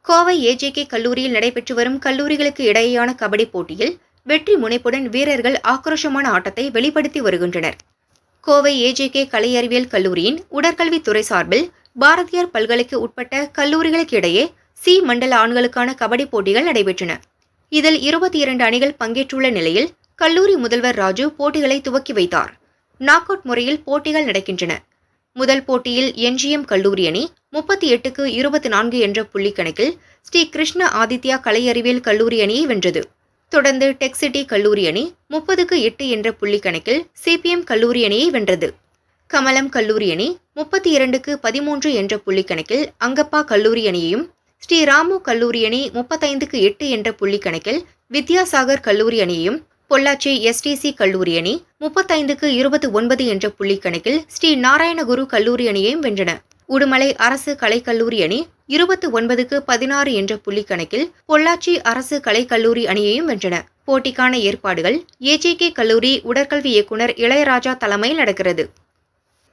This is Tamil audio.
கோவை ஏஜேகே கல்லூரியில் நடைபெற்று வரும் கல்லூரிகளுக்கு இடையேயான கபடி போட்டியில் வெற்றி முனைப்புடன் வீரர்கள் ஆக்ரோஷமான ஆட்டத்தை வெளிப்படுத்தி வருகின்றனர். கோவை ஏஜேகே கலை அறிவியல் கல்லூரியின் உடற்கல்வித்துறை சார்பில் பாரதியார் பல்கலைக்கு உட்பட்ட கல்லூரிகளுக்கு இடையே சி மண்டல ஆண்களுக்கான கபடி போட்டிகள் நடைபெற்றன. இதில் 22 அணிகள் பங்கேற்றுள்ள நிலையில் கல்லூரி முதல்வர் ராஜு போட்டிகளை துவக்கி வைத்தார். நாக் அவுட் முறையில் போட்டிகள் நடக்கின்றன. முதல் போட்டியில் என்ஜிஎம் கல்லூரி அணி 38க்கு 24 என்ற புள்ளி கணக்கில் ஸ்ரீ கிருஷ்ண ஆதித்யா கலை அறிவியல் கல்லூரி அணியை வென்றது. தொடர்ந்து டெக் சிட்டி கல்லூரி அணி 30க்கு 8 என்ற புள்ளி கணக்கில் சிபிஎம் கல்லூரி அணியை வென்றது. கமலம் கல்லூரி அணி 32க்கு 13 என்ற புள்ளி கணக்கில் அங்கப்பா கல்லூரி அணியையும், ஸ்ரீ ராமு கல்லூரி அணி 35க்கு 8 என்ற புள்ளி கணக்கில் வித்யாசாகர் கல்லூரி அணியையும், பொள்ளாச்சி எஸ்டிசி கல்லூரி அணி 35க்கு 29 என்ற புள்ளி கணக்கில் ஸ்ரீ நாராயணகுரு கல்லூரி அணியையும் வென்றன. உடுமலை அரசு கலைக்கல்லூரி அணி 29க்கு 16 என்ற புள்ளி கணக்கில் பொள்ளாச்சி அரசு கலைக்கல்லூரி அணியையும் வென்றன. போட்டிக்கான ஏற்பாடுகள் ஏஜேகே கல்லூரி உடற்கல்வி இயக்குனர் இளையராஜா தலைமையில் நடக்கிறது.